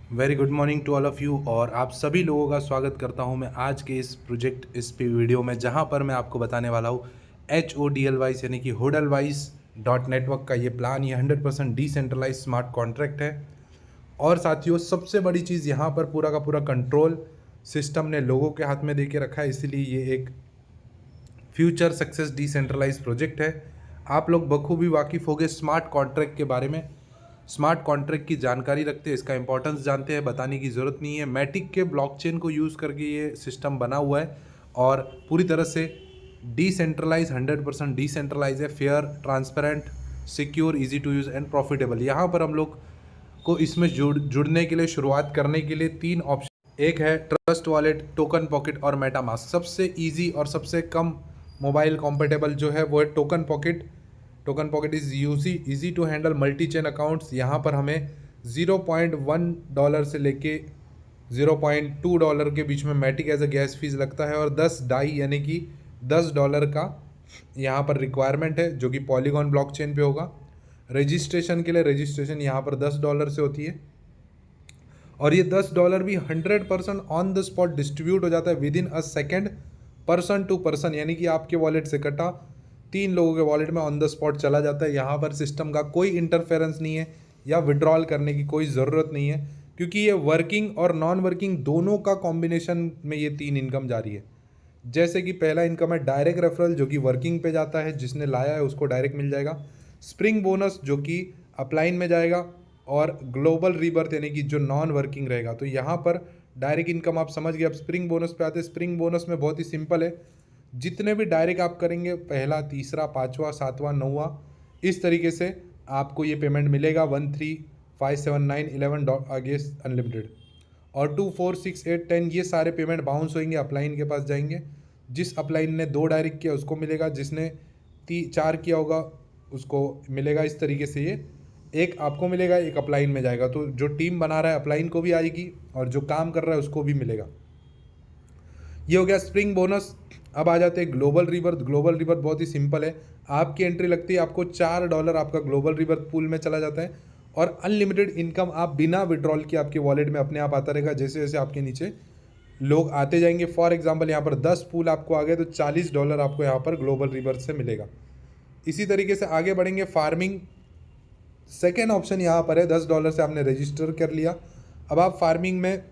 Very good morning to all of you और आप सभी लोगों का स्वागत करता हूं मैं आज के इस वीडियो में, जहां पर मैं आपको बताने वाला हूं HODLWISE यानी कि होडलवाइज डॉट नेटवर्क का ये प्लान। ये 100% डिसेंट्रलाइज स्मार्ट कॉन्ट्रैक्ट है। और साथियों, सबसे बड़ी चीज़ यहाँ पर पूरा का पूरा कंट्रोल सिस्टम ने लोगों के हाथ में दे के रखा है, इसीलिए ये एक फ्यूचर सक्सेस डिसेंट्रलाइज प्रोजेक्ट है। आप लोग बखूबी वाकिफ़ होंगे स्मार्ट कॉन्ट्रैक्ट के बारे में। स्मार्ट कॉन्ट्रैक्ट की जानकारी रखते हैं, इसका इंपॉर्टेंस जानते हैं, बताने की ज़रूरत नहीं है। मैटिक के ब्लॉकचेन को यूज़ करके ये सिस्टम बना हुआ है और पूरी तरह से डिसेंट्रलाइज 100% डिसेंट्रलाइज है। Fair, transparent, secure, easy to use and profitable. यहाँ पर हम लोग को इसमें जुड़ने के लिए, शुरुआत करने के लिए 3 ऑप्शन। एक है ट्रस्ट वॉलेट, टोकन पॉकेट और मेटामास्क। सबसे ईजी और सबसे कम मोबाइल कॉम्पेटेबल जो है वो है token pocket. Token pocket is easy to handle multi chain accounts. यहाँ पर हमें $0.1 से लेके $0.2 के बीच में Matic as a gas fees लगता है और 10 डाई यानी कि $10 का यहाँ पर रिक्वायरमेंट है, जो कि पॉलीगॉन ब्लॉकचेन पे होगा। रजिस्ट्रेशन के लिए रजिस्ट्रेशन यहाँ पर $10 से होती है और ये $10 भी 100% ऑन द स्पॉट डिस्ट्रीब्यूट हो जाता है within a second, person to person, यानी कि आपके वॉलेट से कटा 3 लोगों के वॉलेट में ऑन द स्पॉट चला जाता है। यहाँ पर सिस्टम का कोई इंटरफेरेंस नहीं है या विड्रॉल करने की कोई ज़रूरत नहीं है, क्योंकि ये वर्किंग और नॉन वर्किंग दोनों का कॉम्बिनेशन में ये 3 इनकम जारी है। जैसे कि पहला इनकम है डायरेक्ट रेफरल, जो कि वर्किंग पे जाता है, जिसने लाया है उसको डायरेक्ट मिल जाएगा। स्प्रिंग बोनस जो कि अपलाइन में जाएगा, और ग्लोबल रीबर्थ यानी कि जो नॉन वर्किंग रहेगा। तो यहाँ पर डायरेक्ट इनकम आप समझ गए। अब स्प्रिंग बोनस पे आते हैं। स्प्रिंग बोनस में बहुत ही सिंपल है, जितने भी डायरेक्ट आप करेंगे, पहला, तीसरा, पाँचवा, सातवां, नौवां, इस तरीके से आपको ये पेमेंट मिलेगा। 1, 3, 5, 7, 9, 11 आगे अनलिमिटेड, और 2, 4, 6, 8, 10 ये सारे पेमेंट बाउंस होंगे, अपलाइन के पास जाएंगे। जिस अपलाइन ने 2 डायरेक्ट किया उसको मिलेगा, जिसने 4 किया होगा उसको मिलेगा। इस तरीके से ये एक आपको मिलेगा, एक अपलाइन में जाएगा। तो जो टीम बना रहा है अपलाइन को भी आएगी और जो काम कर रहा है उसको भी मिलेगा। ये हो गया स्प्रिंग बोनस। अब आ जाते हैं ग्लोबल रिबर्थ। ग्लोबल रिबर्थ बहुत ही सिंपल है। आपकी एंट्री लगती है, आपको $4 आपका ग्लोबल रिबर्थ पूल में चला जाता है और अनलिमिटेड इनकम आप बिना विड्रॉल के आपके वॉलेट में अपने आप आता रहेगा, जैसे जैसे आपके नीचे लोग आते जाएंगे। फॉर एग्जाम्पल यहाँ पर 10 पूल आपको आ गए तो $40 आपको यहाँ पर ग्लोबल रिबर्थ से मिलेगा। इसी तरीके से आगे बढ़ेंगे। फार्मिंग सेकेंड ऑप्शन यहाँ पर है। $10 से आपने रजिस्टर कर लिया। अब आप फार्मिंग में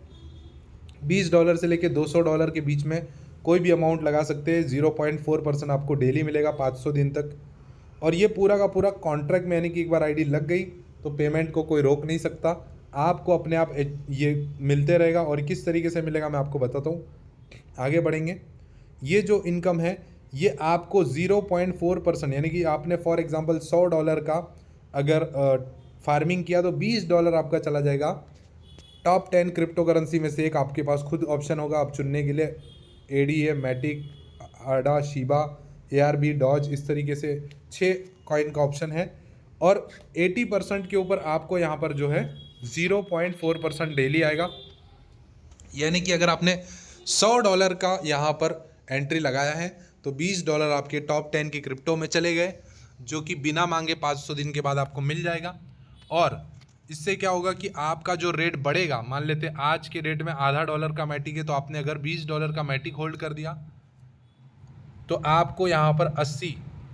$20 से लेकर $200 के बीच में कोई भी अमाउंट लगा सकते हैं। 0.4% आपको डेली मिलेगा 500 दिन तक। और ये पूरा का पूरा कॉन्ट्रैक्ट में, यानी कि एक बार आईडी लग गई तो पेमेंट को कोई रोक नहीं सकता। आपको अपने आप ये मिलते रहेगा। और किस तरीके से मिलेगा मैं आपको बताता हूँ। आगे बढ़ेंगे। ये जो इनकम है ये आपको 0.4%, यानी कि आपने फॉर एग्जांपल $100 का अगर फार्मिंग किया तो $20 आपका चला जाएगा टॉप 10 क्रिप्टो करेंसी में से एक। आपके पास खुद ऑप्शन होगा आप चुनने के लिए, ADA, Matic, Ada, Shiba, ARB, Doge, इस तरीके से 6 कॉइन का ऑप्शन है। और 80% के ऊपर आपको यहाँ पर जो है 0.4% डेली आएगा। यानी कि अगर आपने $100 का यहाँ पर एंट्री लगाया है तो $20 आपके टॉप 10 के क्रिप्टो में चले गए, जो कि बिना मांगे 500 दिन के बाद आपको मिल जाएगा। और इससे क्या होगा कि आपका जो रेट बढ़ेगा, मान लेते हैं आज के रेट में $0.5 का मैटिक है, तो आपने अगर $20 का मैटिक होल्ड कर दिया तो आपको यहाँ पर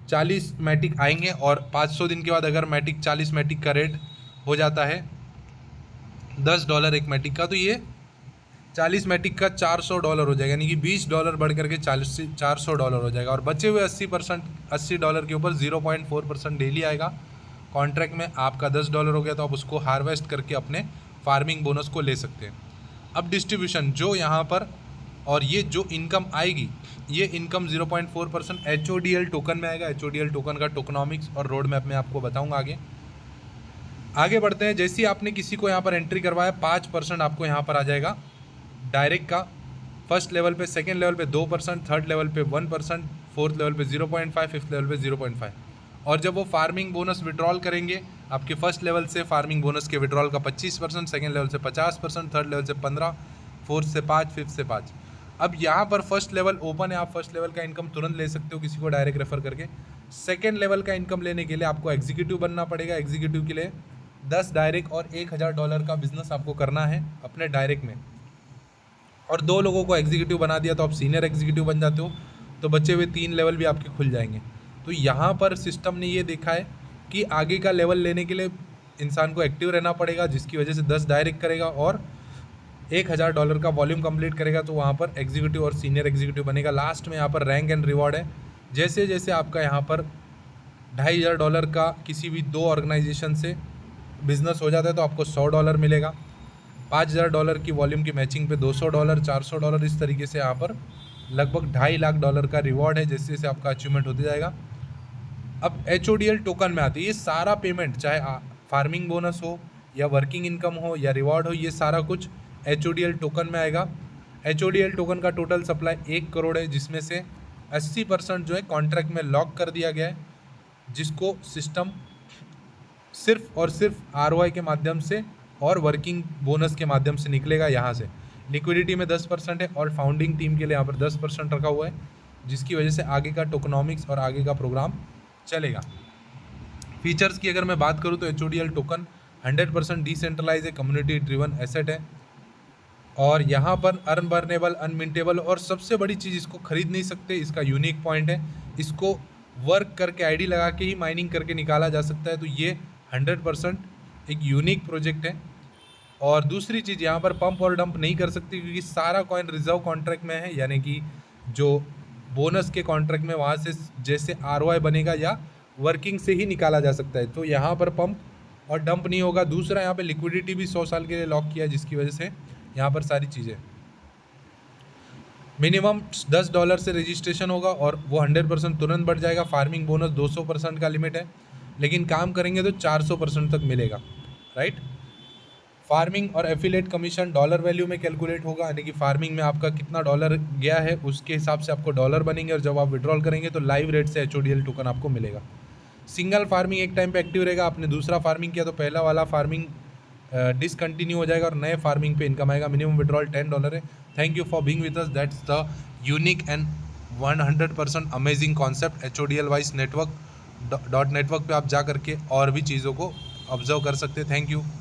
40 मैटिक आएंगे। और 500 दिन के बाद अगर मैटिक 40 मैटिक का रेट हो जाता है $10 एक मैटिक का, तो ये 40 मैटिक का $400 हो जाएगा, यानी कि $20 बढ़ करके $400 हो जाएगा। और बचे हुए $80 के ऊपर 0.4% डेली आएगा। कॉन्ट्रैक्ट में आपका $10 हो गया तो आप उसको हार्वेस्ट करके अपने फार्मिंग बोनस को ले सकते हैं। अब डिस्ट्रीब्यूशन जो यहाँ पर, और ये जो इनकम आएगी, ये इनकम 0.4% HODL टोकन में आएगा। HODL टोकन का टोकनॉमिक्स और रोड मैप में आपको बताऊँगा आगे। आगे बढ़ते हैं। जैसे ही आपने किसी को यहाँ पर एंट्री करवाया 5% आपको यहाँ पर आ जाएगा डायरेक्ट का। फर्स्ट लेवल पे, सेकंड लेवल पे 2%, थर्ड लेवल पे 1%, फोर्थ लेवल पे 0.5, फिफ्थ लेवल पे 0.5। और जब वो फार्मिंग बोनस विड्रॉल करेंगे, आपके फर्स्ट लेवल से फार्मिंग बोनस के विड्रॉल का 25%, सेकंड लेवल से 50%, थर्ड लेवल से 15%, फोर्थ से 5%, फिफ्थ से 5%। अब यहाँ पर फर्स्ट लेवल ओपन है, आप फर्स्ट लेवल का इनकम तुरंत ले सकते हो किसी को डायरेक्ट रेफर करके। सेकेंड लेवल का इनकम लेने के लिए आपको एग्जीक्यूटिव बनना पड़ेगा। एग्जीक्यूटिव के लिए 10 डायरेक्ट और $1000 का बिजनेस आपको करना है अपने डायरेक्ट में, और 2 लोगों को एग्जीक्यूटिव बना दिया तो आप सीनियर एग्जीक्यूटिव बन जाते हो, तो बचे हुए 3 लेवल भी आपके खुल जाएंगे। तो यहाँ पर सिस्टम ने ये देखा है कि आगे का लेवल लेने के लिए इंसान को एक्टिव रहना पड़ेगा, जिसकी वजह से 10 डायरेक्ट करेगा और $1000 का वॉल्यूम कंप्लीट करेगा, तो वहाँ पर एग्जीक्यूटिव और सीनियर एग्जीक्यूटिव बनेगा। लास्ट में यहाँ पर रैंक एंड रिवॉर्ड है। जैसे जैसे आपका यहाँ पर $2500 का किसी भी 2 ऑर्गेनाइजेशन से बिजनेस हो जाता है तो आपको $100 मिलेगा। $5000 की वॉल्यूम की मैचिंग पे $200, $400, इस तरीके से यहाँ पर लगभग $2.5 लाख का रिवॉर्ड है, जैसे जैसे आपका अचीवमेंट होते जाएगा। अब HODL टोकन में आती है ये सारा पेमेंट, चाहे फार्मिंग बोनस हो या वर्किंग इनकम हो या रिवॉर्ड हो, ये सारा कुछ HODL टोकन में आएगा। HODL टोकन का टोटल सप्लाई 1 करोड़ है, जिसमें से 80% जो है कॉन्ट्रैक्ट में लॉक कर दिया गया है, जिसको सिस्टम सिर्फ और सिर्फ ROI के माध्यम से और वर्किंग बोनस के माध्यम से निकलेगा। यहाँ से लिक्विडिटी में 10% है और फाउंडिंग टीम के लिए यहाँ पर 10% रखा हुआ है, जिसकी वजह से आगे का टोकनॉमिक्स और आगे का प्रोग्राम चलेगा। फीचर्स की अगर मैं बात करूँ तो HODL टोकन 100% डिसेंट्रलाइज है, कम्युनिटी ड्रिवन एसेट है, और यहाँ पर अनबर्नेबल, अनमिंटेबल, और सबसे बड़ी चीज़ इसको खरीद नहीं सकते, इसका यूनिक पॉइंट है, इसको वर्क करके आईडी लगा के ही माइनिंग करके निकाला जा सकता है। तो ये 100% एक यूनिक प्रोजेक्ट है। और दूसरी चीज़, यहाँ पर पंप और डंप नहीं कर सकती क्योंकि सारा कॉइन रिजर्व कॉन्ट्रैक्ट में है, यानी कि जो बोनस के कॉन्ट्रैक्ट में वहाँ से जैसे ROI बनेगा या वर्किंग से ही निकाला जा सकता है, तो यहाँ पर पंप और डंप नहीं होगा। दूसरा, यहाँ पे लिक्विडिटी भी 100 साल के लिए लॉक किया है, जिसकी वजह से यहाँ पर सारी चीज़ें, मिनिमम $10 से रजिस्ट्रेशन होगा और वो 100% तुरंत बढ़ जाएगा। फार्मिंग बोनस 200% का लिमिट है, लेकिन काम करेंगे तो 400% तक मिलेगा, राइट। फार्मिंग और एफिलेट कमीशन डॉलर वैल्यू में कैलकुलेट होगा, यानी कि फार्मिंग में आपका कितना डॉलर गया है उसके हिसाब से आपको डॉलर बनेंगे, और जब आप विड्रॉल करेंगे तो लाइव रेट से HODL टोकन आपको मिलेगा। सिंगल फार्मिंग एक टाइम पे एक्टिव रहेगा, आपने दूसरा फार्मिंग किया तो पहला वाला फार्मिंग डिसकंटिन्यू हो जाएगा और नए फार्मिंग पे इनकम आएगा। मिनिमम विड्रॉल $10 है। Thank you for being with us, that's the unique and 100% amazing concept. HODLWise network .network पे आप जा करके और भी चीज़ों को ऑब्जर्व कर सकते हैं। Thank you.